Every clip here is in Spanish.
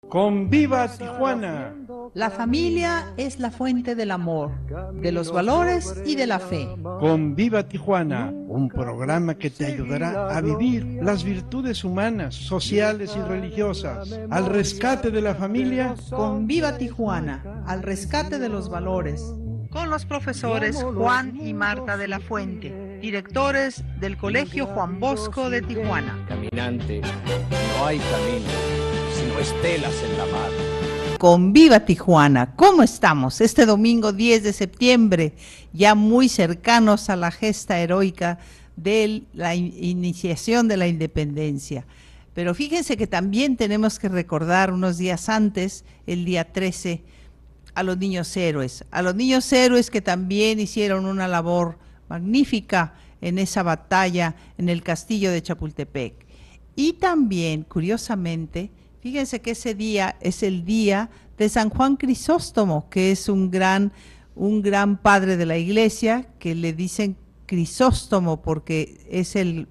¡Conviva Tijuana! La familia es la fuente del amor, de los valores y de la fe. ¡Conviva Tijuana! Un programa que te ayudará a vivir las virtudes humanas, sociales y religiosas, al rescate de la familia. Conviva Tijuana, al rescate de los valores. Con los profesores Juan y Marta de la Fuente, directores del Colegio Juan Bosco de Tijuana. Caminante, no hay camino, sino estelas en la mar. Conviva Tijuana, ¿cómo estamos? Este domingo 10 de septiembre, ya muy cercanos a la gesta heroica de la iniciación de la independencia. Pero fíjense que también tenemos que recordar unos días antes, el día 13, a los niños héroes que también hicieron una labor magnífica en esa batalla en el castillo de Chapultepec. Y también, curiosamente, fíjense que ese día es el día de San Juan Crisóstomo, que es un gran padre de la iglesia, que le dicen Crisóstomo porque es el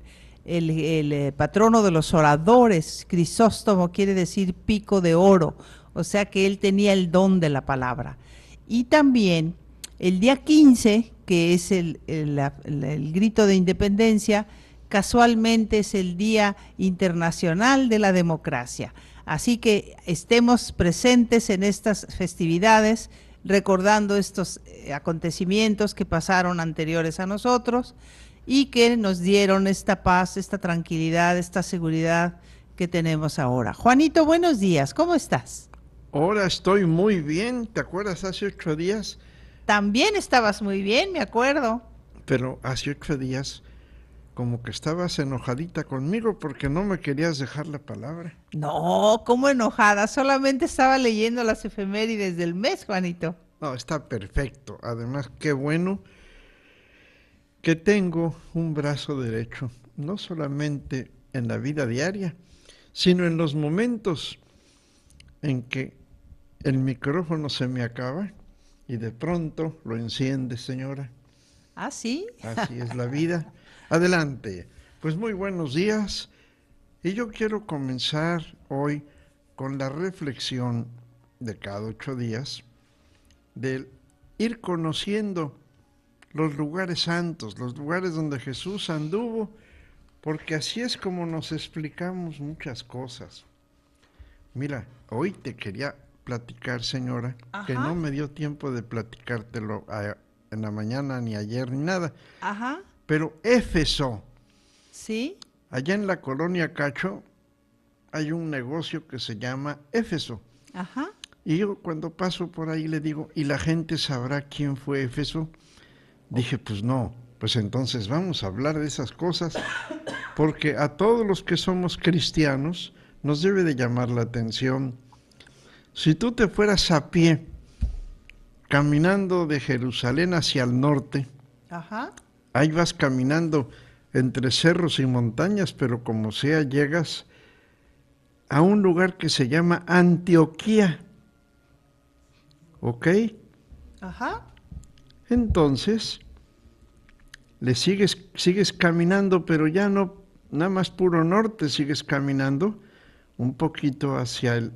patrono de los oradores. Crisóstomo quiere decir pico de oro, o sea que él tenía el don de la palabra. Y también el día 15, que es el grito de independencia, casualmente es el Día Internacional de la Democracia. Así que estemos presentes en estas festividades, recordando estos acontecimientos que pasaron anteriores a nosotros y que nos dieron esta paz, esta tranquilidad, esta seguridad que tenemos ahora. Juanito, buenos días, ¿cómo estás? Ahora estoy muy bien, ¿te acuerdas hace 8 días? También estabas muy bien, me acuerdo. Pero hace 8 días como que estabas enojadita conmigo porque no me querías dejar la palabra. No, ¿cómo enojada? Solamente estaba leyendo las efemérides del mes, Juanito. No, está perfecto. Además, qué bueno que tengo un brazo derecho, no solamente en la vida diaria, sino en los momentos en que el micrófono se me acaba y de pronto lo enciende, señora. ¿Ah, sí? Así es la vida. Adelante. Pues muy buenos días. Y yo quiero comenzar hoy con la reflexión de cada 8 días de ir conociendo los lugares santos, los lugares donde Jesús anduvo, porque así es como nos explicamos muchas cosas. Mira, hoy te quería platicar, señora, que no me dio tiempo de platicártelo en la mañana, ni ayer, ni nada. Ajá. Pero Éfeso, ¿Sí? allá en la colonia Cacho, hay un negocio que se llama Éfeso. Ajá. Y yo cuando paso por ahí le digo, ¿y la gente sabrá quién fue Éfeso? Dije, pues no, pues entonces vamos a hablar de esas cosas, porque a todos los que somos cristianos nos debe de llamar la atención. Si tú te fueras a pie, caminando de Jerusalén hacia el norte, Ajá. ahí vas caminando entre cerros y montañas, pero como sea llegas a un lugar que se llama Antioquía. ¿Ok? Ajá. Entonces, sigues caminando, pero ya no, nada más puro norte, sigues caminando un poquito hacia el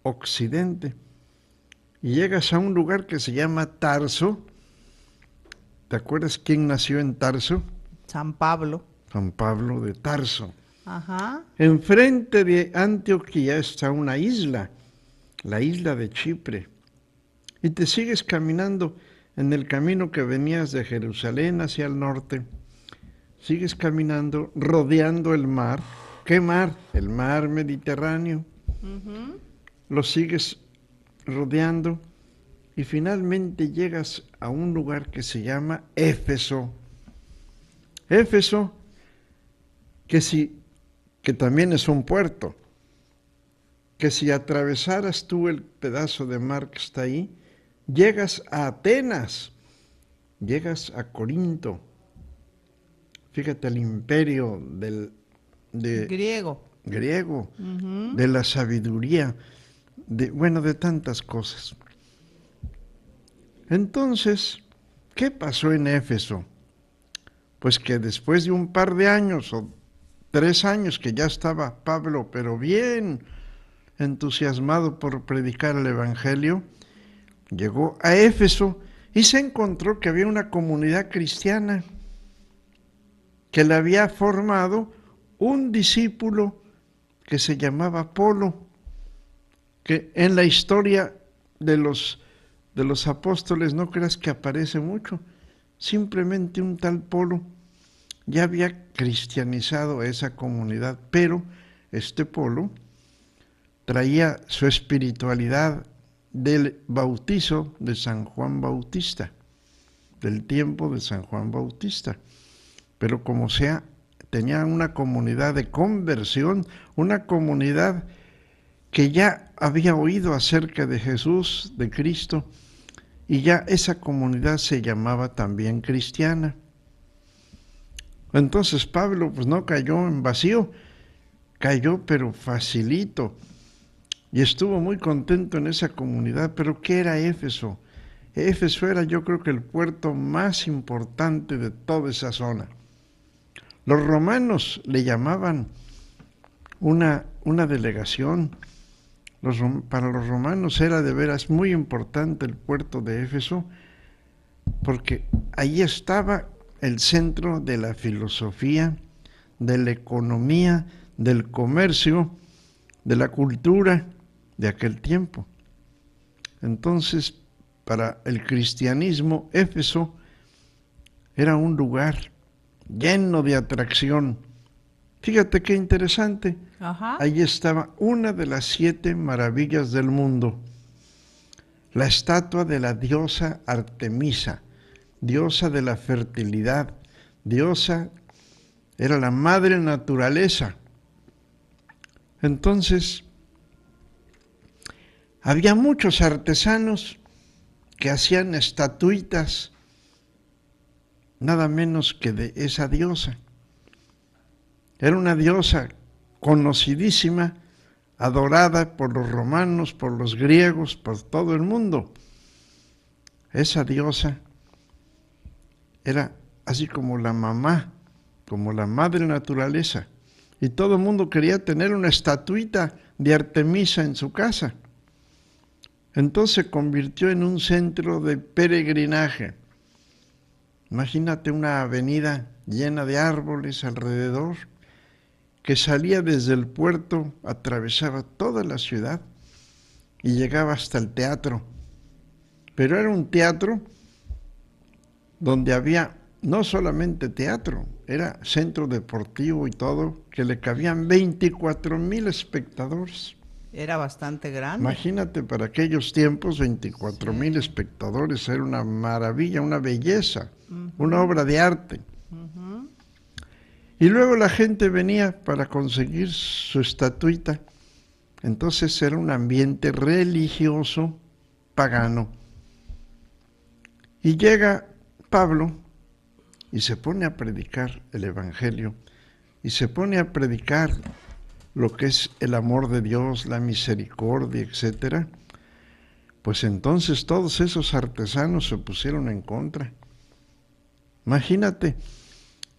occidente. Y llegas a un lugar que se llama Tarso. ¿Te acuerdas quién nació en Tarso? San Pablo. San Pablo de Tarso. Ajá. Enfrente de Antioquía está una isla, la isla de Chipre. Y te sigues caminando en el camino que venías de Jerusalén hacia el norte. Sigues caminando, rodeando el mar. ¿Qué mar? El mar Mediterráneo. Lo sigues rodeando y finalmente llegas a un lugar que se llama Éfeso. Éfeso, que también es un puerto, que si atravesaras tú el pedazo de mar que está ahí, llegas a Atenas, llegas a Corinto. Fíjate, el imperio Griego. de la sabiduría, de tantas cosas. Entonces, ¿qué pasó en Éfeso? Pues que después de un par de años o 3 años que ya estaba Pablo, pero bien entusiasmado por predicar el Evangelio, llegó a Éfeso y se encontró que había una comunidad cristiana que le había formado un discípulo que se llamaba Apolo, que en la historia de los apóstoles no creas que aparece mucho, simplemente un tal Apolo ya había cristianizado a esa comunidad, pero este Apolo traía su espiritualidad del bautizo de San Juan Bautista, del tiempo de San Juan Bautista, pero como sea, tenía una comunidad de conversión, una comunidad que ya había oído acerca de Jesús, de Cristo, y ya esa comunidad se llamaba también cristiana. Entonces Pablo pues no cayó en vacío, cayó pero facilito, y estuvo muy contento en esa comunidad. Pero ¿qué era Éfeso? Éfeso era, yo creo que el puerto más importante de toda esa zona. Los romanos le llamaban una delegación. Para los romanos era de veras muy importante el puerto de Éfeso, porque ahí estaba el centro de la filosofía, de la economía, del comercio, de la cultura de aquel tiempo. Entonces, para el cristianismo, Éfeso era un lugar lleno de atracción. Fíjate qué interesante. Ajá. Allí estaba una de las 7 maravillas del mundo, la estatua de la diosa Artemisa, diosa de la fertilidad, diosa, era la madre naturaleza. Entonces, había muchos artesanos que hacían estatuitas, nada menos que de esa diosa. Era una diosa conocidísima, adorada por los romanos, por los griegos, por todo el mundo. Esa diosa era así como la mamá, como la madre naturaleza, y todo el mundo quería tener una estatuita de Artemisa en su casa. Entonces se convirtió en un centro de peregrinaje. Imagínate una avenida llena de árboles alrededor, que salía desde el puerto, atravesaba toda la ciudad y llegaba hasta el teatro. Pero era un teatro donde había no solamente teatro, era centro deportivo y todo, que le cabían 24,000 espectadores. Era bastante grande. Imagínate, para aquellos tiempos, 24,000 espectadores, era una maravilla, una belleza, una obra de arte. Y luego la gente venía para conseguir su estatuita. Entonces era un ambiente religioso, pagano. Y llega Pablo y se pone a predicar el Evangelio, y se pone a predicar lo que es el amor de Dios, la misericordia, etcétera. Pues entonces todos esos artesanos se pusieron en contra. Imagínate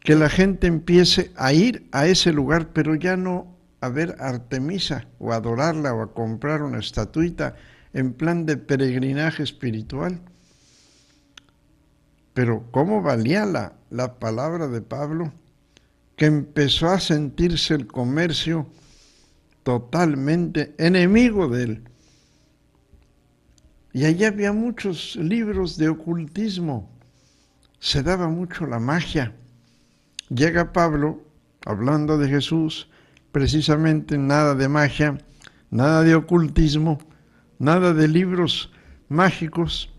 que la gente empiece a ir a ese lugar, pero ya no a ver a Artemisa o a adorarla o a comprar una estatuita en plan de peregrinaje espiritual. Pero ¿cómo valía la palabra de Pablo? Que empezó a sentirse el comercio totalmente enemigo de él. Y allí había muchos libros de ocultismo, se daba mucho la magia. Llega Pablo, hablando de Jesús, precisamente nada de magia, nada de ocultismo, nada de libros mágicos.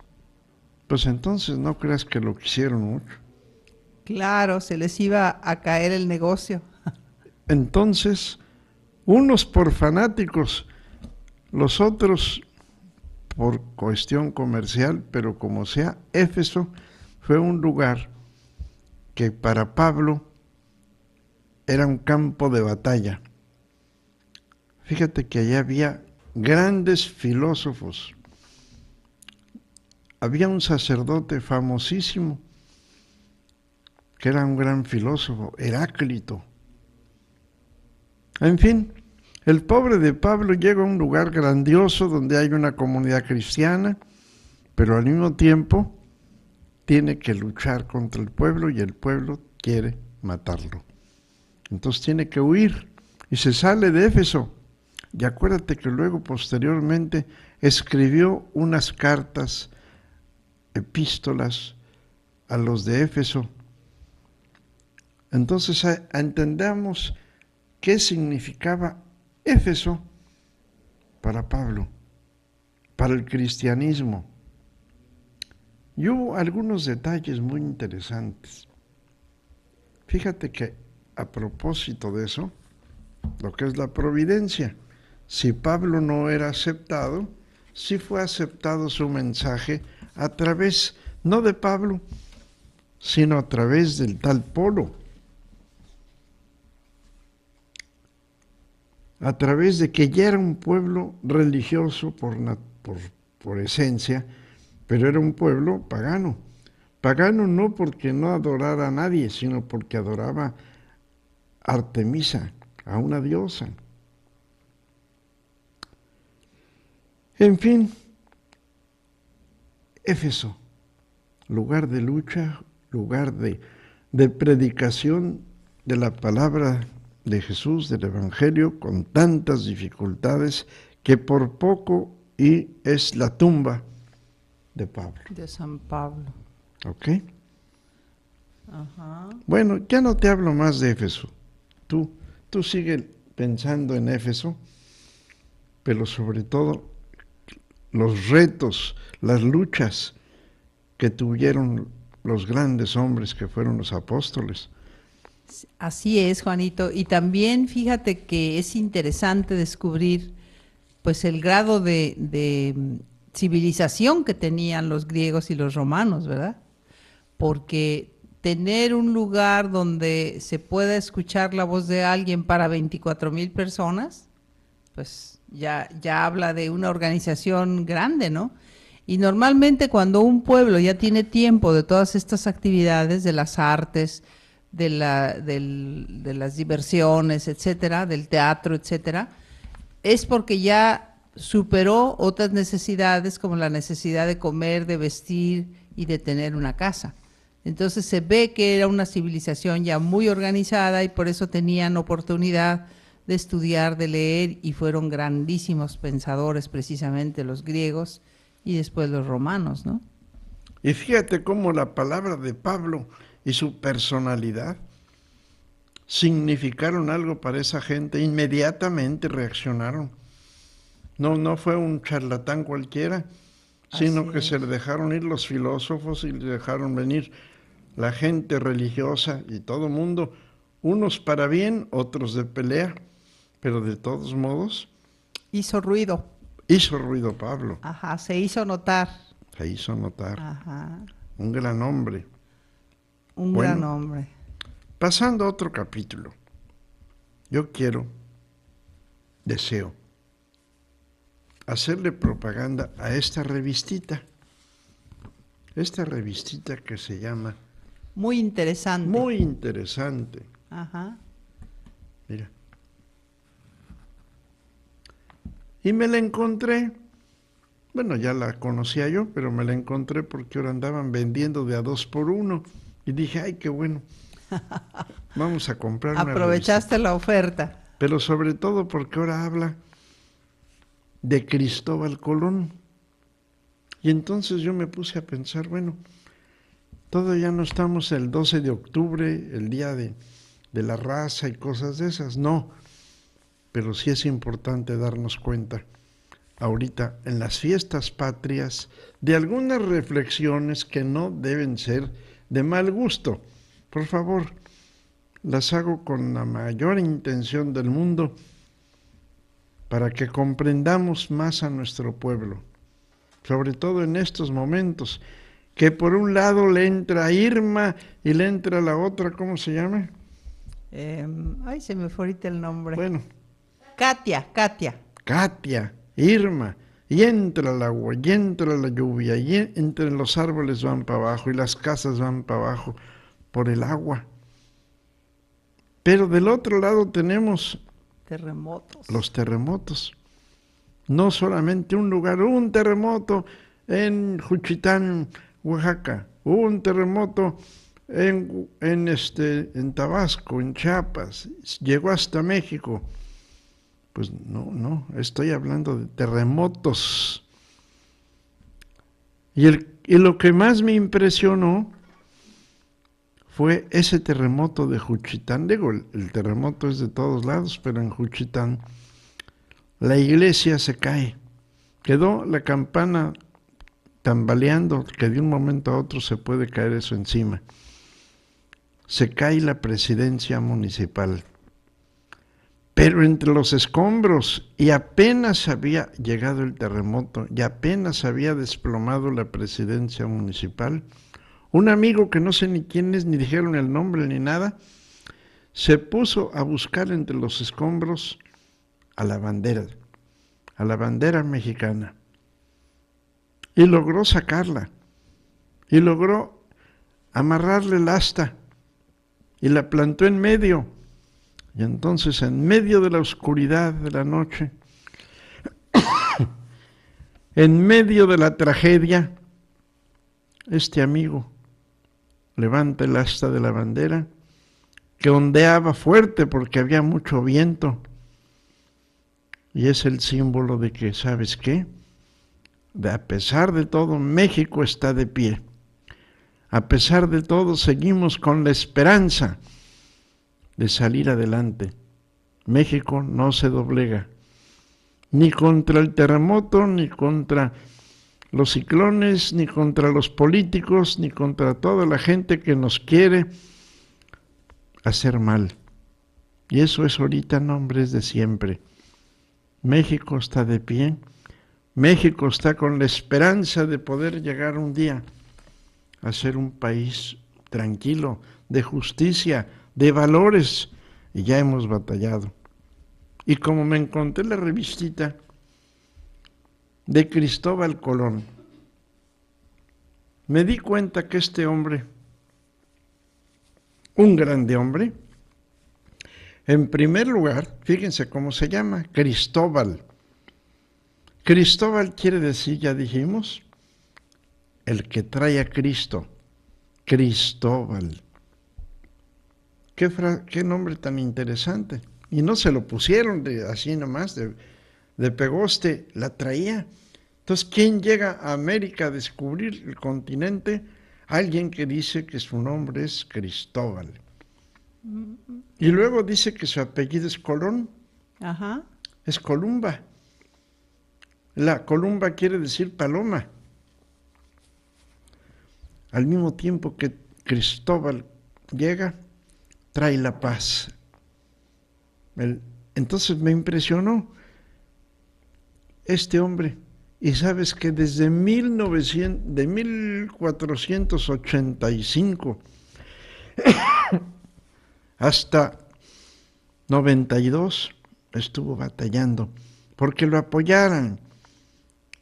Pues entonces no creas que lo quisieron mucho. Claro, se les iba a caer el negocio. Entonces, unos por fanáticos, los otros por cuestión comercial, pero como sea, Éfeso fue un lugar que para Pablo era un campo de batalla. Fíjate que allá había grandes filósofos. Había un sacerdote famosísimo que era un gran filósofo, Heráclito. En fin, El pobre de Pablo llega a un lugar grandioso donde hay una comunidad cristiana, pero al mismo tiempo tiene que luchar contra el pueblo y el pueblo quiere matarlo. Entonces tiene que huir y se sale de Éfeso. Y acuérdate que luego posteriormente escribió unas cartas, epístolas a los de Éfeso. Entonces entendamos qué significaba Éfeso para Pablo, para el cristianismo. Y hubo algunos detalles muy interesantes. Fíjate que a propósito de eso, lo que es la providencia, si Pablo no era aceptado, sí fue aceptado su mensaje a través, no de Pablo, sino a través del tal Polo, a través de que ya era un pueblo religioso por esencia, pero era un pueblo pagano. Pagano no porque no adorara a nadie, sino porque adoraba a Artemisa, a una diosa. En fin, Éfeso, lugar de lucha, lugar de predicación de la palabra de Jesús, del Evangelio, con tantas dificultades que por poco y es la tumba de Pablo. De San Pablo. ¿Ok? Ajá. Bueno, ya no te hablo más de Éfeso. Tú sigue pensando en Éfeso, pero sobre todo los retos, las luchas que tuvieron los grandes hombres que fueron los apóstoles. Así es, Juanito. Y también fíjate que es interesante descubrir pues el grado de civilización que tenían los griegos y los romanos, ¿verdad? Porque tener un lugar donde se pueda escuchar la voz de alguien para 24,000 personas, pues ya habla de una organización grande, ¿no? Y normalmente cuando un pueblo ya tiene tiempo de todas estas actividades, de las artes, de las diversiones, etcétera, del teatro, etcétera, es porque ya superó otras necesidades como la necesidad de comer, de vestir y de tener una casa. Entonces se ve que era una civilización ya muy organizada y por eso tenían oportunidad de estudiar, de leer y fueron grandísimos pensadores precisamente los griegos y después los romanos, ¿no? Y fíjate cómo la palabra de Pablo y su personalidad significaron algo para esa gente, inmediatamente reaccionaron. No fue un charlatán cualquiera, sino que se le dejaron ir los filósofos y le dejaron venir la gente religiosa y todo mundo, unos para bien, otros de pelea, pero de todos modos hizo ruido Pablo. Ajá, se hizo notar. Se hizo notar. Ajá. Un gran hombre. Un gran hombre. Pasando a otro capítulo, yo deseo hacerle propaganda a esta revistita que se llama... Muy interesante. Muy interesante. Ajá. Mira. Y me la encontré, bueno, ya la conocía yo, pero me la encontré porque ahora andaban vendiendo de a 2 por 1. Y dije, ay, qué bueno. Vamos a comprar una revista. Aprovechaste la oferta. Pero sobre todo porque ahora habla de Cristóbal Colón. Y entonces yo me puse a pensar, bueno, todavía no estamos el 12 de octubre, el día de la raza y cosas de esas, no. Pero sí es importante darnos cuenta ahorita en las fiestas patrias de algunas reflexiones que no deben ser de mal gusto. Por favor, las hago con la mayor intención del mundo para que comprendamos más a nuestro pueblo, sobre todo en estos momentos, que por un lado le entra Irma y le entra la otra, ¿cómo se llama? Ay, se me fue ahorita el nombre. Bueno. Katia. Katia, Irma, y entra el agua, y entra la lluvia, y entre los árboles van para abajo, y las casas van para abajo por el agua. Pero del otro lado tenemos Terremotos. Los terremotos. No solamente un lugar, un terremoto en Juchitán, Oaxaca, un terremoto en Tabasco, en Chiapas, llegó hasta México. Pues no, estoy hablando de terremotos. Y lo que más me impresionó fue ese terremoto de Juchitán. Digo, el terremoto es de todos lados, pero en Juchitán la iglesia se cae. Quedó la campana tambaleando, que de un momento a otro se puede caer eso encima. Se cae la presidencia municipal. Pero entre los escombros, y apenas había llegado el terremoto, y apenas había desplomado la presidencia municipal, un amigo que no sé ni quién es, ni dijeron el nombre ni nada, se puso a buscar entre los escombros a la bandera mexicana, y logró sacarla, y logró amarrarle el asta, y la plantó en medio. Y entonces, en medio de la oscuridad de la noche, en medio de la tragedia, este amigo levanta el asta de la bandera, que ondeaba fuerte porque había mucho viento, y es el símbolo de que, ¿sabes qué? A pesar de todo, México está de pie. A pesar de todo, seguimos con la esperanza de salir adelante. México no se doblega, ni contra el terremoto, ni contra los ciclones, ni contra los políticos, ni contra toda la gente que nos quiere hacer mal. Y eso es ahorita, no, hombre, es de siempre. México está de pie, México está con la esperanza de poder llegar un día a ser un país tranquilo, de justicia, de valores, y ya hemos batallado. Y como me encontré la revistita de Cristóbal Colón, me di cuenta que este hombre, un grande hombre, en primer lugar, fíjense cómo se llama, Cristóbal. Cristóbal quiere decir, ya dijimos, el que trae a Cristo, Cristóbal. Qué nombre tan interesante. Y no se lo pusieron así nomás, de pegoste, la traía. Entonces, ¿quién llega a América a descubrir el continente? Alguien que dice que su nombre es Cristóbal. Y luego dice que su apellido es Colón. Ajá. Es Columba. La Columba quiere decir paloma. Al mismo tiempo que Cristóbal llega, trae la paz. Entonces me impresionó este hombre. Y sabes que desde 1485 hasta 92 estuvo batallando porque lo apoyaran,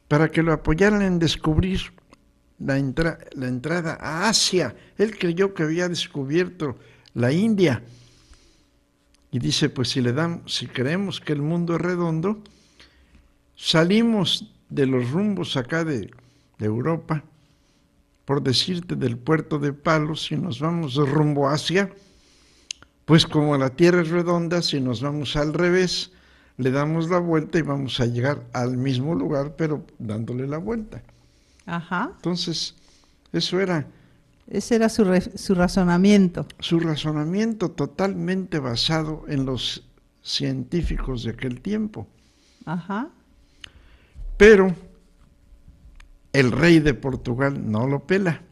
para que lo apoyaran en descubrir la entrada a Asia. Él creyó que había descubierto la India. Y dice, pues si creemos que el mundo es redondo, salimos de los rumbos acá de Europa, por decirte del puerto de Palos, y nos vamos rumbo a Asia, pues como la Tierra es redonda, si nos vamos al revés, le damos la vuelta y vamos a llegar al mismo lugar, pero dándole la vuelta. Ajá. Entonces, ese era su razonamiento. Su razonamiento totalmente basado en los científicos de aquel tiempo. Ajá. Pero el rey de Portugal no lo pela.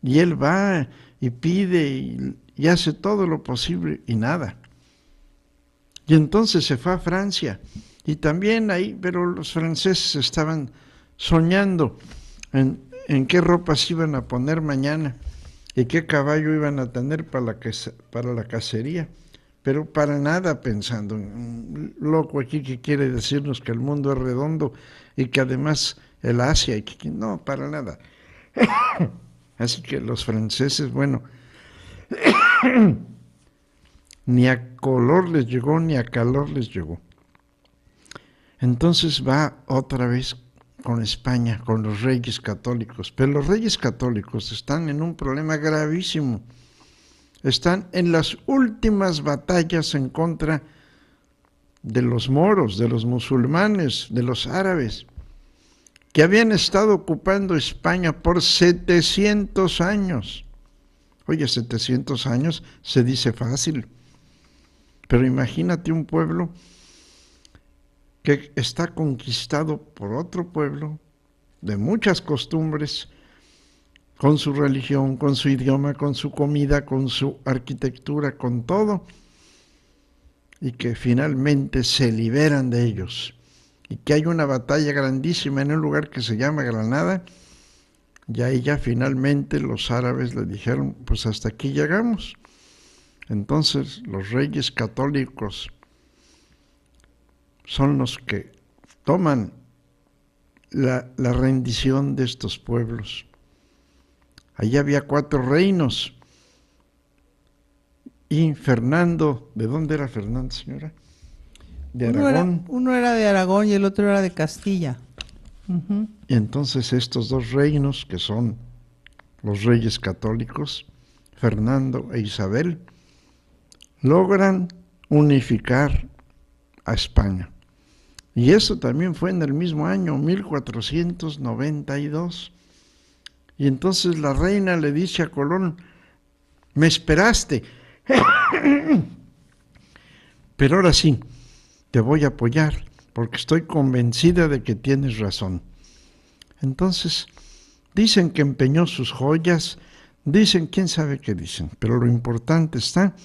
Y él va y pide y hace todo lo posible y nada. Y entonces se fue a Francia. Y también ahí, pero los franceses estaban soñando en qué ropas iban a poner mañana y qué caballo iban a tener para la cacería. Pero para nada pensando en un loco aquí que quiere decirnos que el mundo es redondo y que además el Asia, no, para nada. Así que los franceses, bueno, ni a color les llegó, ni a calor les llegó. Entonces va otra vez con España, con los reyes católicos. Pero los reyes católicos están en un problema gravísimo. Están en las últimas batallas en contra de los moros, de los musulmanes, de los árabes, que habían estado ocupando España por 700 años. Oye, 700 años se dice fácil, pero imagínate un pueblo que está conquistado por otro pueblo de muchas costumbres, con su religión, con su idioma, con su comida, con su arquitectura, con todo, y que finalmente se liberan de ellos, y que hay una batalla grandísima en un lugar que se llama Granada, y ahí ya finalmente los árabes le dijeron, pues hasta aquí llegamos. Entonces los reyes católicos son los que toman la rendición de estos pueblos. Allí había 4 reinos. Y Fernando, ¿de dónde era Fernando, señora? De Aragón. Uno era de Aragón y el otro era de Castilla. Uh-huh. Y entonces estos 2 reinos, que son los reyes católicos, Fernando e Isabel, logran unificar a España. Y eso también fue en el mismo año, 1492. Y entonces la reina le dice a Colón, me esperaste, pero ahora sí, te voy a apoyar, porque estoy convencida de que tienes razón. Entonces, dicen que empeñó sus joyas, dicen, quién sabe qué dicen, pero lo importante está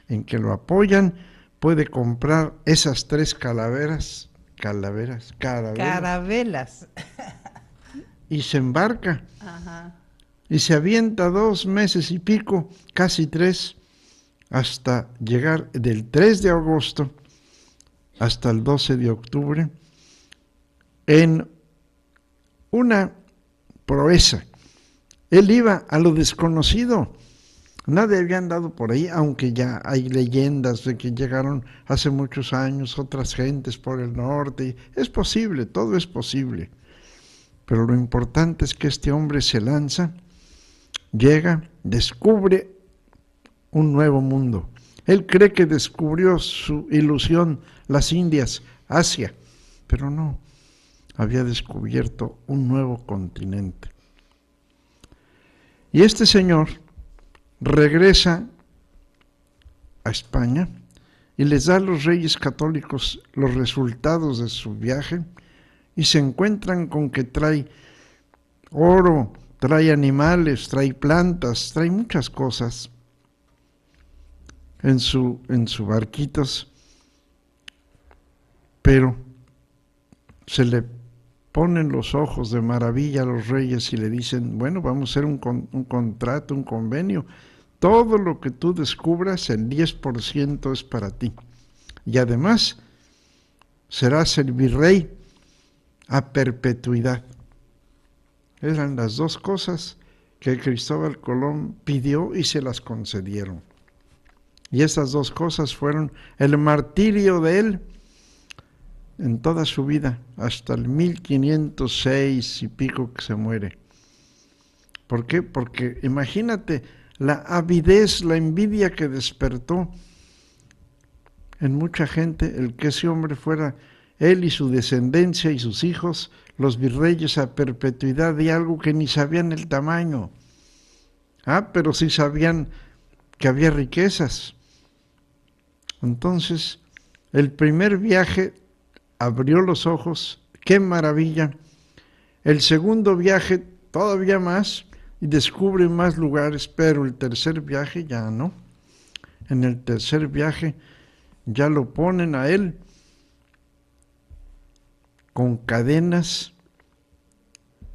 en que lo apoyan, puede comprar esas 3 carabelas, y se embarca. Ajá. Y se avienta 2 meses y pico, casi 3, hasta llegar del 3 de agosto hasta el 12 de octubre, en una proeza. Él iba a lo desconocido. Nadie había andado por ahí, aunque ya hay leyendas de que llegaron hace muchos años otras gentes por el norte. Es posible, todo es posible. Pero lo importante es que este hombre se lanza, llega, descubre un nuevo mundo. Él cree que descubrió su ilusión, las Indias, Asia, pero no, había descubierto un nuevo continente. Y este señor regresa a España y les da a los reyes católicos los resultados de su viaje y se encuentran con que trae oro, trae animales, trae plantas, trae muchas cosas en su barquitos, pero se le ponen los ojos de maravilla a los reyes y le dicen, bueno, vamos a hacer un contrato, un convenio, todo lo que tú descubras, el 10% es para ti, y además serás el virrey a perpetuidad. Eran las 2 cosas que Cristóbal Colón pidió y se las concedieron. Y esas 2 cosas fueron el martirio de él en toda su vida, hasta el 1506 y pico que se muere. ¿Por qué? Porque imagínate la avidez, la envidia que despertó en mucha gente el que ese hombre fuera, él y su descendencia y sus hijos, los virreyes a perpetuidad de algo que ni sabían el tamaño. Pero sí sabían que había riquezas. Entonces, el primer viaje abrió los ojos, qué maravilla. El segundo viaje todavía más, y descubre más lugares, pero el tercer viaje ya no. En el tercer viaje ya lo ponen a él con cadenas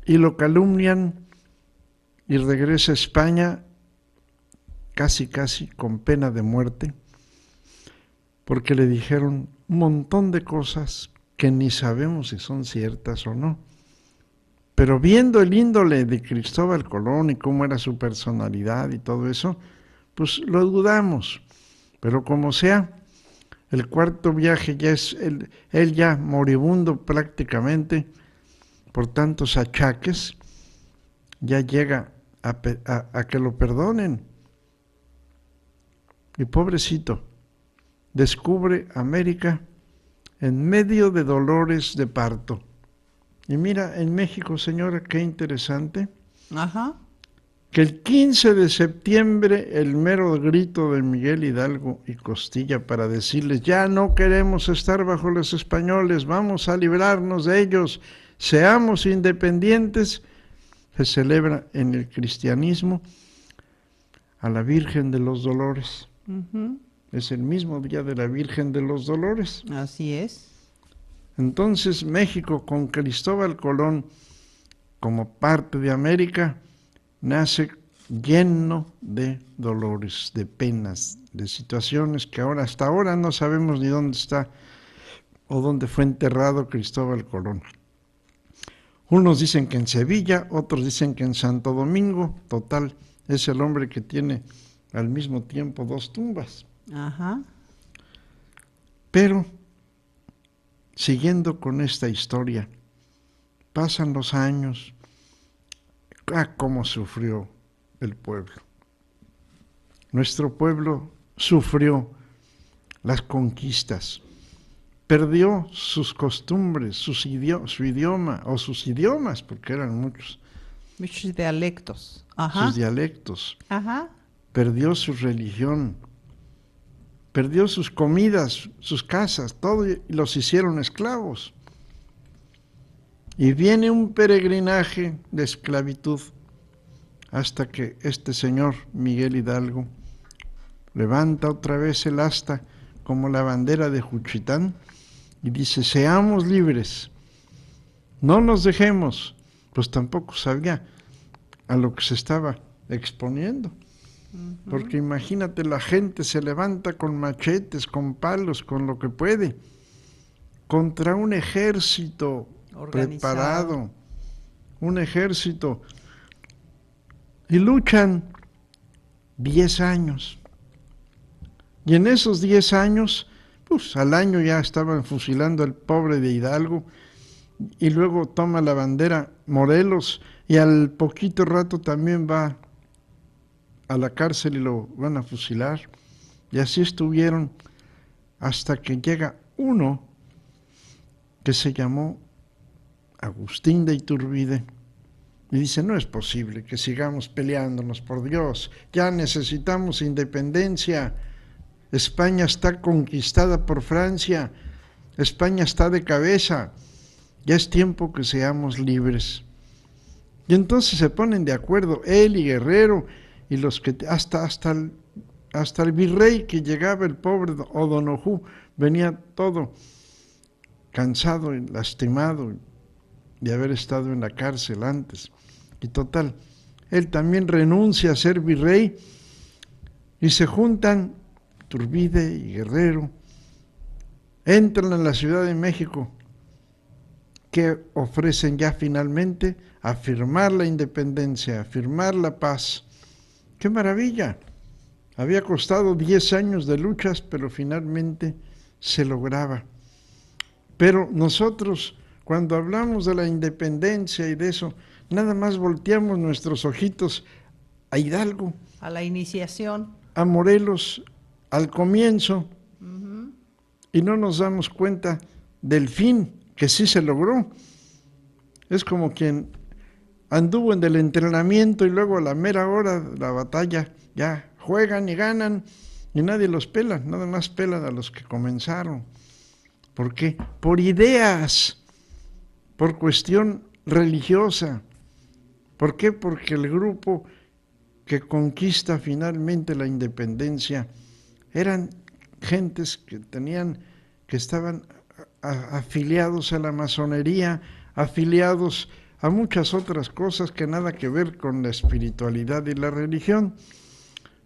y lo calumnian y regresa a España casi con pena de muerte, porque le dijeron un montón de cosas que ni sabemos si son ciertas o no. Pero viendo el índole de Cristóbal Colón y cómo era su personalidad y todo eso, pues lo dudamos. Pero como sea, el cuarto viaje ya es él ya moribundo prácticamente por tantos achaques, ya llega a que lo perdonen. Y pobrecito, descubre América en medio de dolores de parto. Y mira, en México, señora, qué interesante, Ajá. que el 15 de septiembre el mero grito de Miguel Hidalgo y Costilla para decirles, ya no queremos estar bajo los españoles, vamos a librarnos de ellos, seamos independientes, se celebra en el cristianismo a la Virgen de los Dolores. Ujú. Es el mismo día de la Virgen de los Dolores. Así es. Entonces México con Cristóbal Colón como parte de América nace lleno de dolores, de penas, de situaciones que ahora hasta ahora no sabemos ni dónde está o dónde fue enterrado Cristóbal Colón. Unos dicen que en Sevilla, otros dicen que en Santo Domingo. Total, es el hombre que tiene al mismo tiempo dos tumbas. Ajá. Pero, siguiendo con esta historia, pasan los años. Cómo sufrió el pueblo. Nuestro pueblo sufrió las conquistas, perdió sus costumbres, su idioma, o sus idiomas, porque eran muchos, Muchos dialectos. Ajá. sus dialectos, Ajá. perdió su religión, perdió sus comidas, sus casas, todo, y los hicieron esclavos. Y viene un peregrinaje de esclavitud hasta que este señor Miguel Hidalgo levanta otra vez el asta como la bandera de Juchitán y dice, seamos libres, no nos dejemos. Pues tampoco sabía a lo que se estaba exponiendo. Porque imagínate, la gente se levanta con machetes, con palos, con lo que puede, contra un ejército preparado, un ejército, y luchan 10 años. Y en esos 10 años, pues al año ya estaban fusilando al pobre de Hidalgo, y luego toma la bandera Morelos, y al poquito rato también va a la cárcel y lo van a fusilar. Y así estuvieron hasta que llega uno que se llamó Agustín de Iturbide, y dice, no es posible que sigamos peleándonos, por Dios, ya necesitamos independencia, España está conquistada por Francia, España está de cabeza, ya es tiempo que seamos libres. Y entonces se ponen de acuerdo él y Guerrero, y los que hasta el virrey que llegaba, el pobre O'Donoghue, venía todo cansado y lastimado de haber estado en la cárcel antes. Y total, él también renuncia a ser virrey y se juntan Iturbide y Guerrero, entran a la Ciudad de México, que ofrecen ya finalmente afirmar la independencia, afirmar la paz. ¡Qué maravilla! Había costado 10 años de luchas, pero finalmente se lograba. Pero nosotros, cuando hablamos de la independencia y de eso, nada más volteamos nuestros ojitos a Hidalgo, A la iniciación. a Morelos, al comienzo, y no nos damos cuenta del fin, que sí se logró. Es como quien anduvo en el entrenamiento y luego a la mera hora de la batalla ya juegan y ganan y nadie los pela, nada más pelan a los que comenzaron. ¿Por qué? Por ideas, por cuestión religiosa. ¿Por qué? Porque el grupo que conquista finalmente la independencia eran gentes que estaban afiliados a la masonería, afiliados a muchas otras cosas que nada que ver con la espiritualidad y la religión.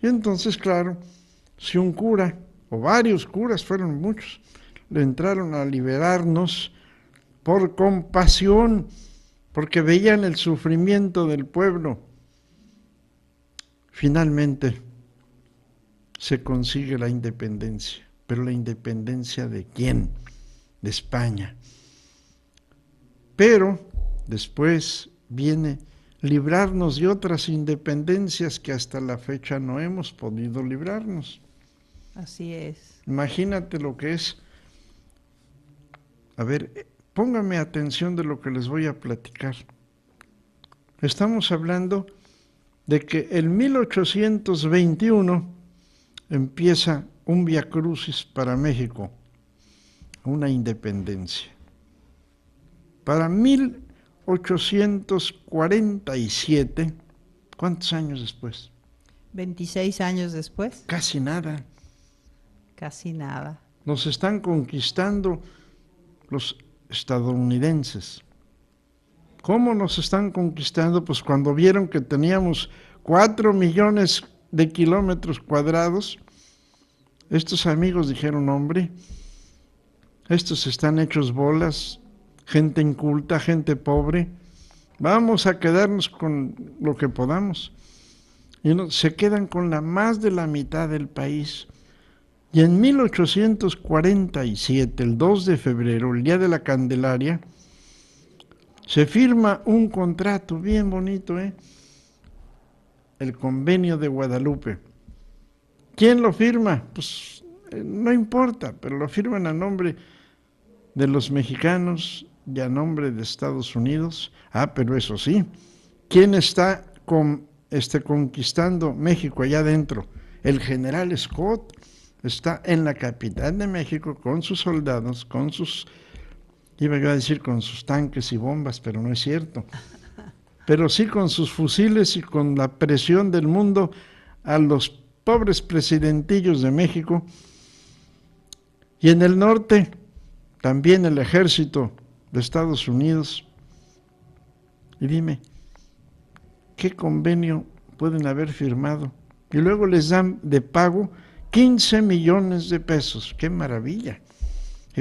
Y entonces, claro, si un cura, o varios curas, fueron muchos, le entraron a liberarnos por compasión, porque veían el sufrimiento del pueblo. Finalmente, se consigue la independencia. ¿Pero la independencia de quién? De España. Pero después viene librarnos de otras independencias que hasta la fecha no hemos podido librarnos. Así es. Imagínate lo que es. A ver, póngame atención de lo que les voy a platicar. Estamos hablando de que en 1821 empieza un viacrucis para México, una independencia. Para 1847, ¿cuántos años después? 26 años después. Casi nada. Casi nada. Nos están conquistando los estadounidenses. ¿Cómo nos están conquistando? Pues cuando vieron que teníamos 4 millones de kilómetros cuadrados, estos amigos dijeron, hombre, estos están hechos bolas, gente inculta, gente pobre, vamos a quedarnos con lo que podamos. Y se quedan con más de la mitad del país. Y en 1847, el 2 de febrero, el día de la Candelaria, se firma un contrato bien bonito, el Convenio de Guadalupe. ¿Quién lo firma? Pues no importa, pero lo firman a nombre de los mexicanos y a nombre de Estados Unidos. Pero eso sí, ¿quién está conquistando México allá adentro? El general Scott está en la capital de México con sus soldados, con sus... Iba yo a decir con sus tanques y bombas, pero no es cierto. Pero sí con sus fusiles y con la presión del mundo a los pobres presidentillos de México. Y en el norte, también el ejército de Estados Unidos. Y dime, ¿qué convenio pueden haber firmado? Y luego les dan de pago 15 millones de pesos. ¡Qué maravilla!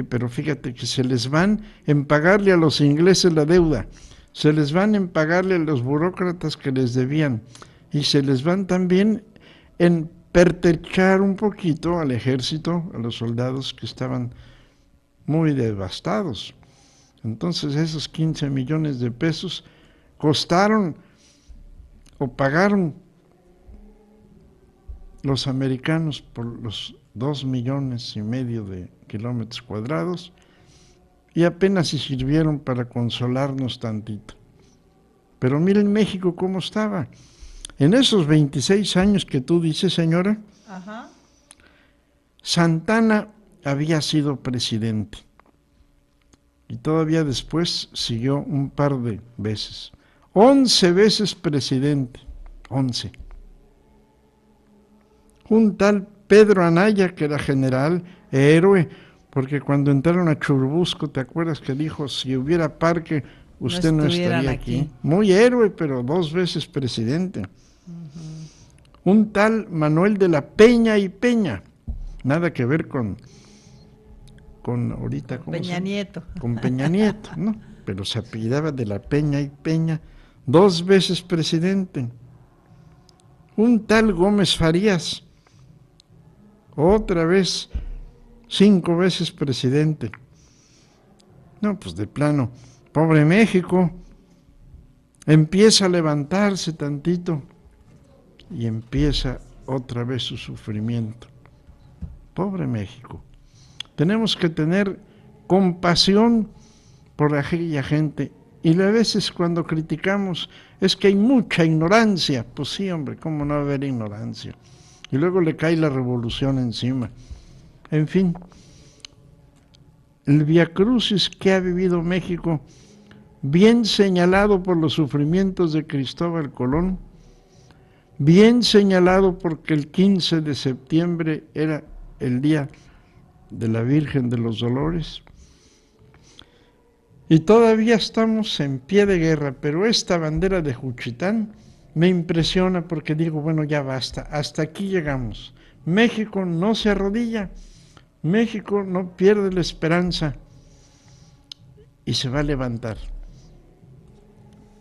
Pero fíjate que se les van en pagarle a los ingleses la deuda, se les van en pagarle a los burócratas que les debían, y se les van también en pertrechar un poquito al ejército, a los soldados que estaban muy devastados. Entonces esos 15 millones de pesos costaron o pagaron los americanos por los 2,5 millones de kilómetros cuadrados, y apenas si sirvieron para consolarnos tantito. Pero miren México cómo estaba. En esos 26 años que tú dices, señora, Ajá. Santana había sido presidente. Y todavía después siguió un par de veces. 11 veces presidente. 11. Un tal Pedro Anaya, que era general, héroe, porque cuando entraron a Churubusco, ¿te acuerdas que dijo, si hubiera parque, usted no estaría aquí? Muy héroe, pero 2 veces presidente. Un tal Manuel de la Peña y Peña, nada que ver con ahorita, ¿cómo Peña Nieto. Con Peña Nieto, ¿no? Pero se apellidaba de la Peña y Peña, 2 veces presidente. Un tal Gómez Farías, otra vez 5 veces presidente. No, pues de plano, pobre México, empieza a levantarse tantito y empieza otra vez su sufrimiento. Pobre México. Tenemos que tener compasión por aquella gente, y a veces cuando criticamos es que hay mucha ignorancia. Pues sí, hombre, ¿cómo no va a haber ignorancia? Y luego le cae la revolución encima. En fin, el viacrucis que ha vivido México, bien señalado por los sufrimientos de Cristóbal Colón, bien señalado porque el 15 de septiembre era el día de la Virgen de los Dolores, y todavía estamos en pie de guerra, pero esta bandera de Juchitán me impresiona porque digo, bueno, ya basta, hasta aquí llegamos. México no se arrodilla, México no pierde la esperanza y se va a levantar.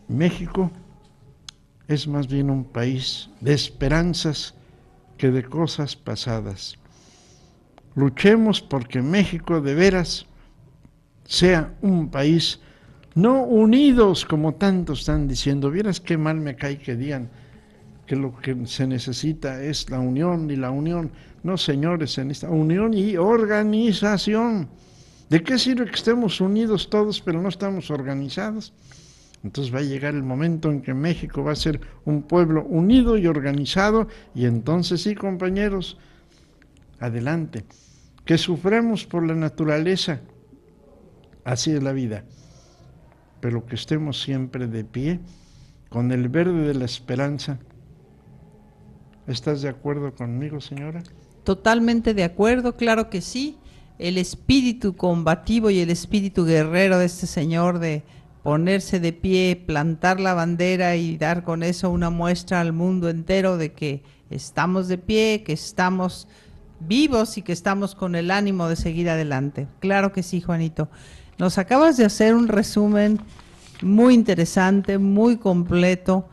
México es más bien un país de esperanzas que de cosas pasadas. Luchemos porque México de veras sea un país no unidos como tantos están diciendo. Vieras qué mal me cae que digan que lo que se necesita es la unión y la unión. No, señores, se necesita unión y organización. ¿De qué sirve que estemos unidos todos pero no estamos organizados? Entonces va a llegar el momento en que México va a ser un pueblo unido y organizado, y entonces sí, compañeros, adelante. Que suframos por la naturaleza, así es la vida, pero que estemos siempre de pie, con el verde de la esperanza. ¿Estás de acuerdo conmigo, señora? Totalmente de acuerdo, claro que sí. El espíritu combativo y el espíritu guerrero de este señor de ponerse de pie, plantar la bandera y dar con eso una muestra al mundo entero de que estamos de pie, que estamos vivos y que estamos con el ánimo de seguir adelante. Claro que sí, Juanito. Nos acabas de hacer un resumen muy interesante, muy completo,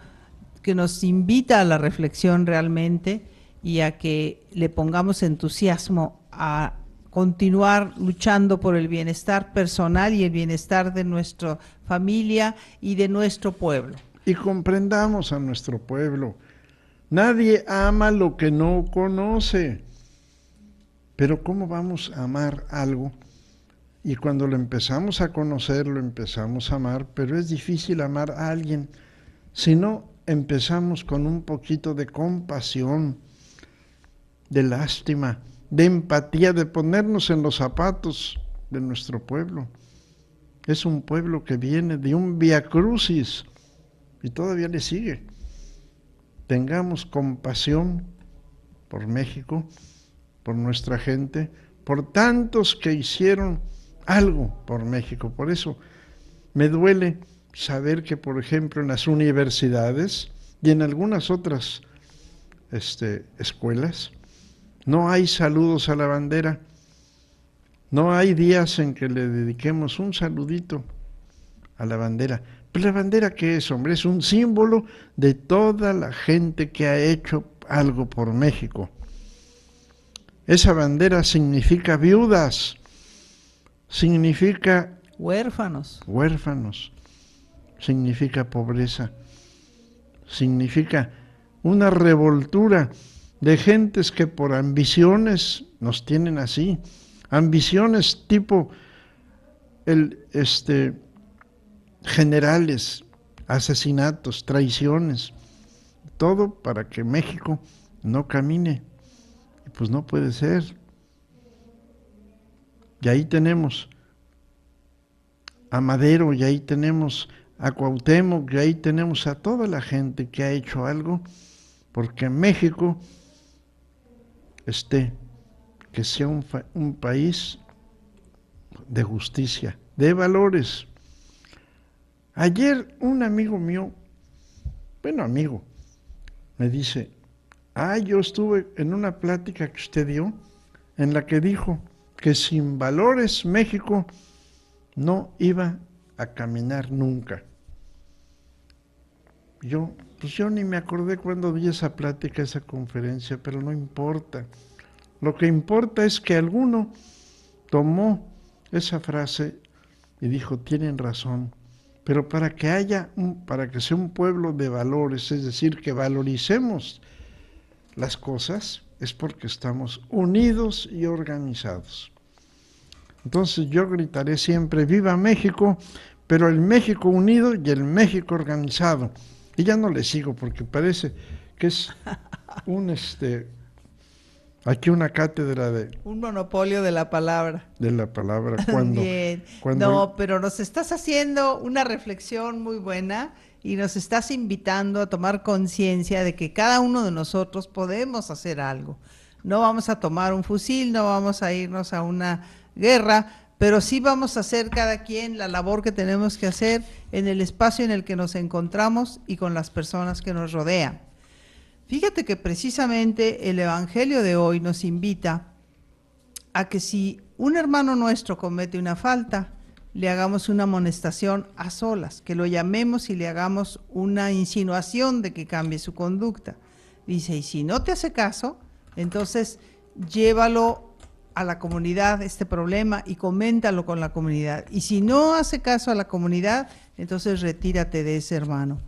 que nos invita a la reflexión realmente y a que le pongamos entusiasmo a continuar luchando por el bienestar personal y el bienestar de nuestra familia y de nuestro pueblo. Y comprendamos a nuestro pueblo. Nadie ama lo que no conoce. Pero ¿cómo vamos a amar algo? Y cuando lo empezamos a conocer, lo empezamos a amar, pero es difícil amar a alguien si no empezamos con un poquito de compasión, de lástima, de empatía, de ponernos en los zapatos de nuestro pueblo. Es un pueblo que viene de un viacrucis y todavía le sigue. Tengamos compasión por México, por nuestra gente, por tantos que hicieron algo por México. Por eso me duele saber que, por ejemplo, en las universidades y en algunas otras escuelas, no hay saludos a la bandera, no hay días en que le dediquemos un saludito a la bandera. Pero la bandera, ¿qué es, hombre? Es un símbolo de toda la gente que ha hecho algo por México. Esa bandera significa viudas, significa huérfanos, significa pobreza, significa una revoltura de gentes que por ambiciones nos tienen así, ambiciones tipo generales, asesinatos, traiciones, todo para que México no camine. Y pues no puede ser. Y ahí tenemos a Madero, y ahí tenemos a Cuauhtémoc, y ahí tenemos a toda la gente que ha hecho algo porque México que sea un país de justicia, de valores. Ayer un amigo mío, me dice, yo estuve en una plática que usted dio, en la que dijo que sin valores México no iba a caminar nunca. Yo ni me acordé cuando di esa plática, esa conferencia, pero no importa. Lo que importa es que alguno tomó esa frase y dijo, tienen razón, pero para que sea un pueblo de valores, es decir, que valoricemos las cosas, es porque estamos unidos y organizados. Entonces yo gritaré siempre, ¡viva México!, pero el México unido y el México organizado. Y ya no le sigo porque parece que es aquí una cátedra de... un monopolio de la palabra. De la palabra. Cuando, Bien. cuando... No, pero nos estás haciendo una reflexión muy buena y nos estás invitando a tomar conciencia de que cada uno de nosotros podemos hacer algo. No vamos a tomar un fusil, no vamos a irnos a una guerra, pero sí vamos a hacer cada quien la labor que tenemos que hacer en el espacio en el que nos encontramos y con las personas que nos rodean. Fíjate que precisamente el Evangelio de hoy nos invita a que si un hermano nuestro comete una falta, le hagamos una amonestación a solas, que lo llamemos y le hagamos una insinuación de que cambie su conducta. Dice, y si no te hace caso, Entonces, llévalo a la comunidad este problema y coméntalo con la comunidad. Y si no hace caso a la comunidad, entonces retírate de ese hermano.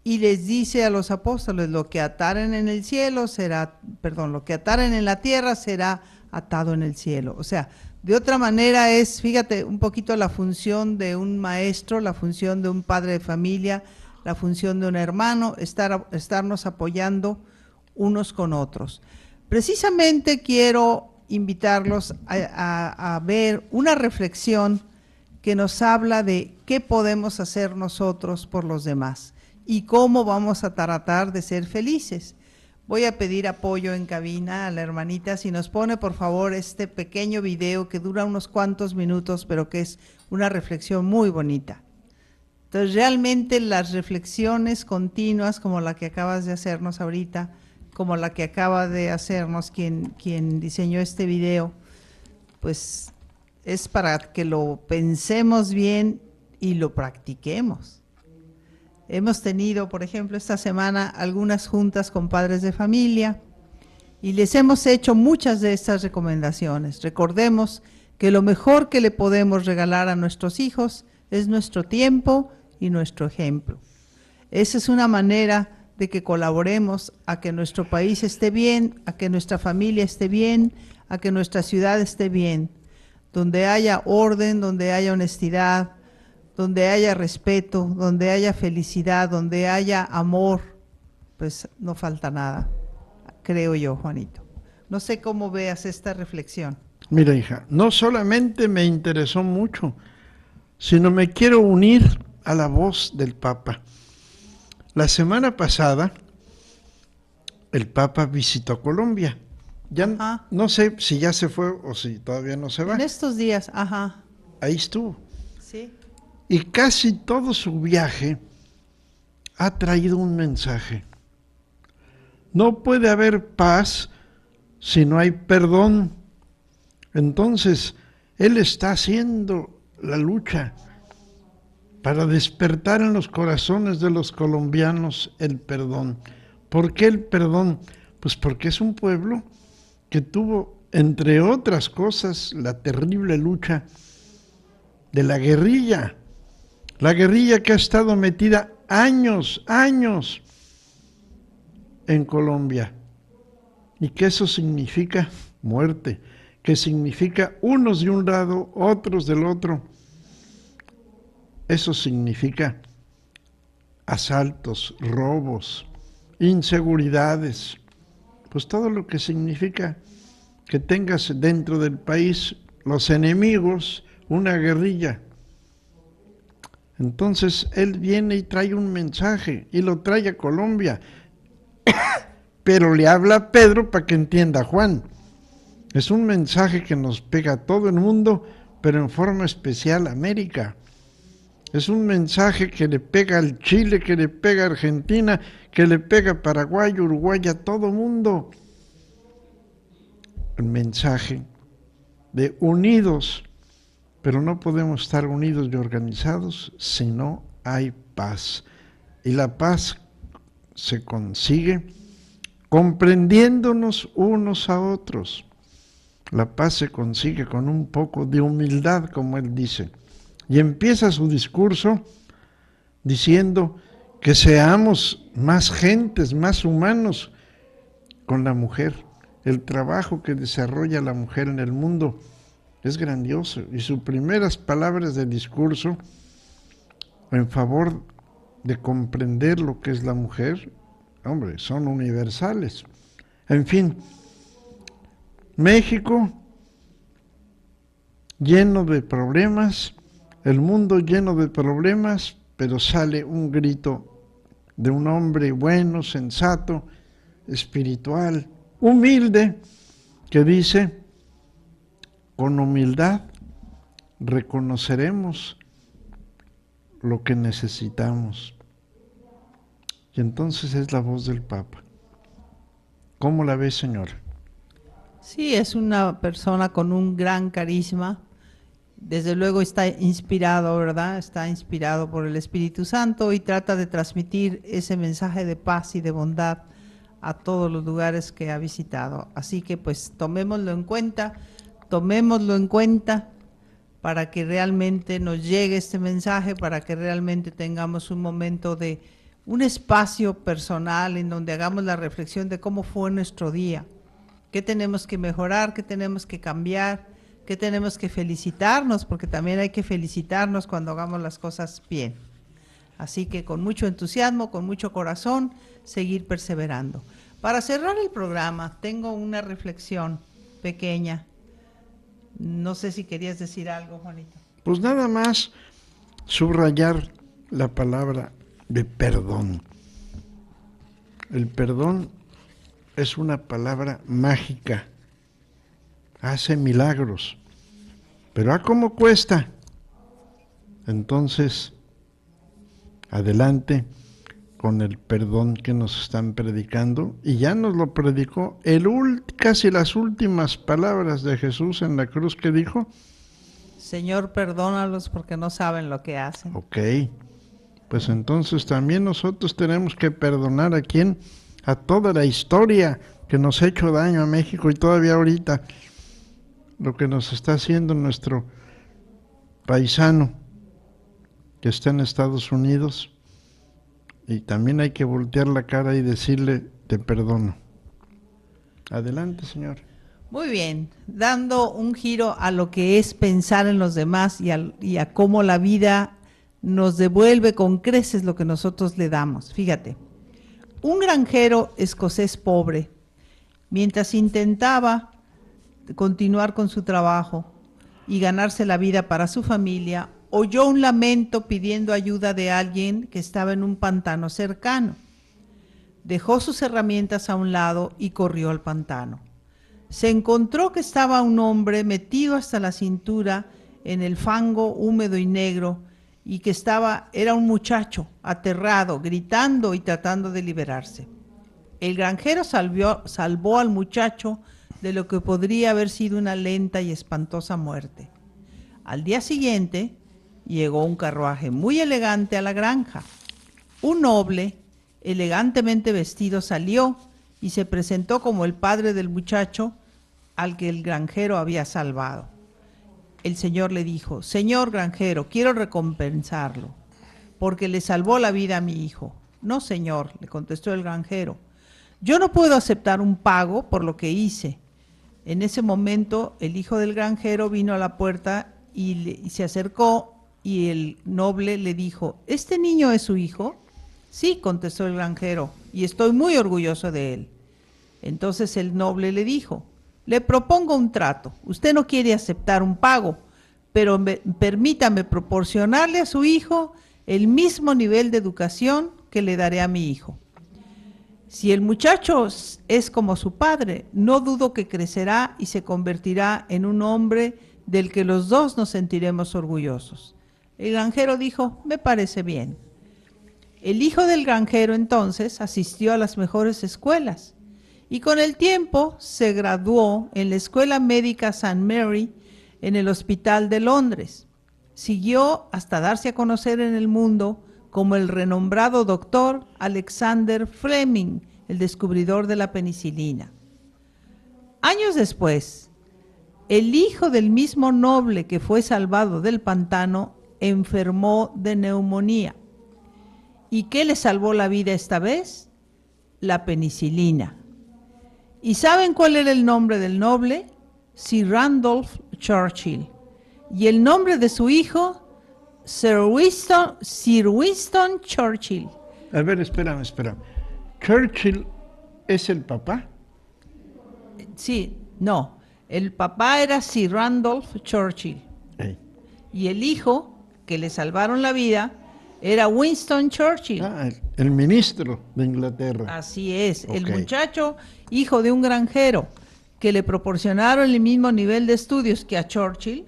Y les dice a los apóstoles, lo que ataren en el cielo será, perdón, lo que ataren en la tierra será atado en el cielo. O sea, de otra manera es, fíjate, un poquito la función de un maestro, la función de un padre de familia, la función de un hermano, estarnos apoyando unos con otros. Precisamente quiero invitarlos a ver una reflexión que nos habla de qué podemos hacer nosotros por los demás y cómo vamos a tratar de ser felices. Voy a pedir apoyo en cabina a la hermanita, si nos pone por favor este pequeño video que dura unos cuantos minutos, pero que es una reflexión muy bonita. Entonces realmente las reflexiones continuas como la que acabas de hacernos ahorita, como la que acaba de hacernos quien diseñó este video, pues es para que lo pensemos bien y lo practiquemos. Hemos tenido, por ejemplo, esta semana algunas juntas con padres de familia y les hemos hecho muchas de estas recomendaciones. Recordemos que lo mejor que le podemos regalar a nuestros hijos es nuestro tiempo y nuestro ejemplo. Esa es una manera de que colaboremos a que nuestro país esté bien, a que nuestra familia esté bien, a que nuestra ciudad esté bien, donde haya orden, donde haya honestidad, donde haya respeto, donde haya felicidad, donde haya amor, pues no falta nada, creo yo, Juanito. No sé cómo veas esta reflexión. Mira, hija, no solamente me interesó mucho, sino me quiero unir a la voz del Papa. La semana pasada, el Papa visitó Colombia. Ya no sé si ya se fue o si todavía no se va. En estos días, ajá. Ahí estuvo. Sí. Y casi todo su viaje ha traído un mensaje. No puede haber paz si no hay perdón. Entonces, él está haciendo la lucha para despertar en los corazones de los colombianos el perdón. ¿Por qué el perdón? Pues porque es un pueblo que tuvo, entre otras cosas, la terrible lucha de la guerrilla que ha estado metida años en Colombia, y que eso significa muerte, que significa unos de un lado, otros del otro. Eso significa asaltos, robos, inseguridades, pues todo lo que significa que tengas dentro del país los enemigos, una guerrilla. Entonces él viene y trae un mensaje y lo trae a Colombia, pero le habla a Pedro para que entienda a Juan. Es un mensaje que nos pega a todo el mundo, pero en forma especial a América. Es un mensaje que le pega al Chile, que le pega a Argentina, que le pega a Paraguay, Uruguay, a todo mundo. El mensaje de unidos, pero no podemos estar unidos y organizados si no hay paz. Y la paz se consigue comprendiéndonos unos a otros. La paz se consigue con un poco de humildad, como él dice. Y empieza su discurso diciendo que seamos más gentes, más humanos con la mujer. El trabajo que desarrolla la mujer en el mundo es grandioso. Y sus primeras palabras del discurso en favor de comprender lo que es la mujer, hombre, son universales. En fin, México lleno de problemas, el mundo lleno de problemas, pero sale un grito de un hombre bueno, sensato, espiritual, humilde, que dice: con humildad reconoceremos lo que necesitamos. Y entonces es la voz del Papa. ¿Cómo la ves, señora? Sí, es una persona con un gran carisma. Desde luego está inspirado, ¿verdad? Está inspirado por el Espíritu Santo y trata de transmitir ese mensaje de paz y de bondad a todos los lugares que ha visitado. Así que pues tomémoslo en cuenta para que realmente nos llegue este mensaje, para que realmente tengamos un momento de un espacio personal en donde hagamos la reflexión de cómo fue nuestro día, qué tenemos que mejorar, qué tenemos que cambiar, qué tenemos que felicitarnos, porque también hay que felicitarnos cuando hagamos las cosas bien. Así que con mucho entusiasmo, con mucho corazón, seguir perseverando. Para cerrar el programa, tengo una reflexión pequeña. No sé si querías decir algo, Juanito. Pues nada más subrayar la palabra de perdón. El perdón es una palabra mágica, hace milagros, pero ¿a cómo cuesta? Entonces, adelante con el perdón que nos están predicando, y ya nos lo predicó casi las últimas palabras de Jesús en la cruz, que dijo: Señor, perdónalos porque no saben lo que hacen. Ok, pues entonces también nosotros tenemos que perdonar a quién, a toda la historia que nos ha hecho daño a México, y todavía ahorita lo que nos está haciendo nuestro paisano que está en Estados Unidos. Y también hay que voltear la cara y decirle: te perdono. Adelante, señor. Muy bien, dando un giro a lo que es pensar en los demás y a cómo la vida nos devuelve con creces lo que nosotros le damos. Fíjate, un granjero escocés pobre, mientras intentaba continuar con su trabajo y ganarse la vida para su familia, oyó un lamento pidiendo ayuda de alguien que estaba en un pantano cercano. Dejó sus herramientas a un lado y corrió al pantano. Se encontró que estaba un hombre metido hasta la cintura en el fango húmedo y negro, y que era un muchacho aterrado, gritando y tratando de liberarse. El granjero salvó al muchacho de lo que podría haber sido una lenta y espantosa muerte. Al día siguiente, llegó un carruaje muy elegante a la granja. Un noble, elegantemente vestido, salió y se presentó como el padre del muchacho al que el granjero había salvado. El señor le dijo: señor granjero, quiero recompensarlo, porque le salvó la vida a mi hijo. No, señor, le contestó el granjero, yo no puedo aceptar un pago por lo que hice. En ese momento, el hijo del granjero vino a la puerta y se acercó, y el noble le dijo: ¿este niño es su hijo? Sí, contestó el granjero, y estoy muy orgulloso de él. Entonces el noble le dijo: le propongo un trato. Usted no quiere aceptar un pago, pero permítame proporcionarle a su hijo el mismo nivel de educación que le daré a mi hijo. Si el muchacho es como su padre, no dudo que crecerá y se convertirá en un hombre del que los dos nos sentiremos orgullosos. El granjero dijo: me parece bien. El hijo del granjero entonces asistió a las mejores escuelas y con el tiempo se graduó en la Escuela Médica St. Mary en el Hospital de Londres. Siguió hasta darse a conocer en el mundo como el renombrado doctor Alexander Fleming, el descubridor de la penicilina. Años después, el hijo del mismo noble que fue salvado del pantano enfermó de neumonía. ¿Y qué le salvó la vida esta vez? La penicilina. ¿Y saben cuál era el nombre del noble? Sir Randolph Churchill. Y el nombre de su hijo, Sir Winston Churchill. A ver, espérame. ¿Churchill es el papá? Sí, no. El papá era Sir Randolph Churchill. Hey. Y el hijo, que le salvaron la vida, era Winston Churchill. Ah, el ministro de Inglaterra. Así es, Okay. El muchacho, hijo de un granjero, que le proporcionaron el mismo nivel de estudios que a Churchill,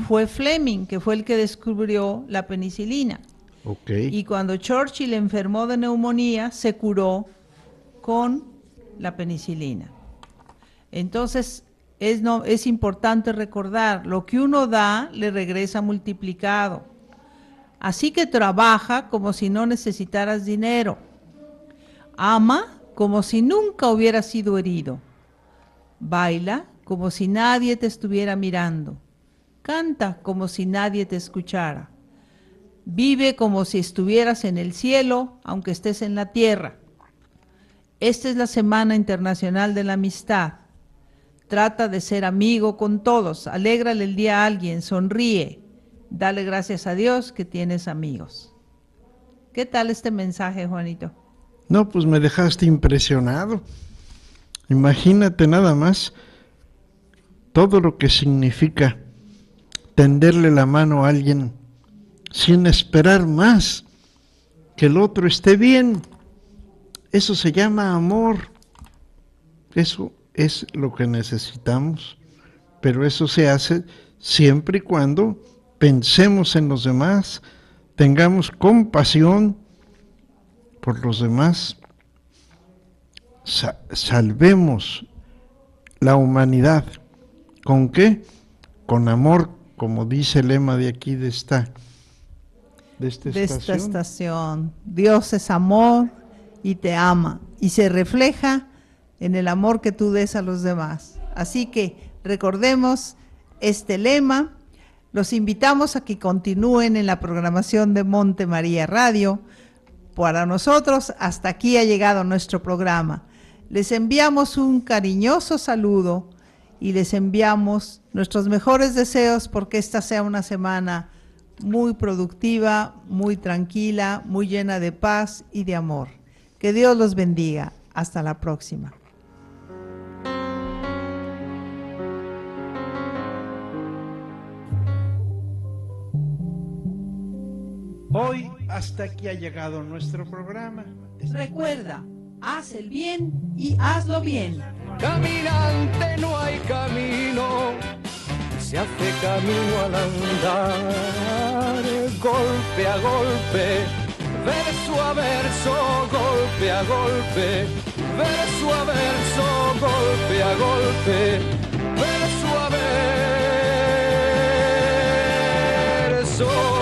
fue Fleming, que fue el que descubrió la penicilina. Okay. Y cuando Churchill enfermó de neumonía, se curó con la penicilina. Entonces, es importante recordar, lo que uno da, le regresa multiplicado. Así que trabaja como si no necesitaras dinero. Ama como si nunca hubieras sido herido. Baila como si nadie te estuviera mirando. Canta como si nadie te escuchara. Vive como si estuvieras en el cielo, aunque estés en la tierra. Esta es la Semana Internacional de la Amistad. Trata de ser amigo con todos. Alégrale el día a alguien, sonríe. Dale gracias a Dios que tienes amigos. ¿Qué tal este mensaje, Juanito? No, pues me dejaste impresionado. Imagínate nada más todo lo que significa tenderle la mano a alguien sin esperar más que el otro esté bien. Eso se llama amor. Eso es lo que necesitamos. Pero eso se hace siempre y cuando pensemos en los demás, tengamos compasión por los demás, salvemos la humanidad. ¿Con qué? Con amor, como dice el lema de aquí de esta estación. Dios es amor y te ama, y se refleja en el amor que tú des a los demás. Así que recordemos este lema. Los invitamos a que continúen en la programación de Monte María Radio. Para nosotros, hasta aquí ha llegado nuestro programa. Les enviamos un cariñoso saludo y les enviamos nuestros mejores deseos porque esta sea una semana muy productiva, muy tranquila, muy llena de paz y de amor. Que Dios los bendiga. Hasta la próxima. Hoy hasta aquí ha llegado nuestro programa. Recuerda, haz el bien y hazlo bien. Caminante no hay camino, se hace camino al andar, golpe a golpe, verso a verso, golpe a golpe, verso a verso, golpe a golpe, verso a verso.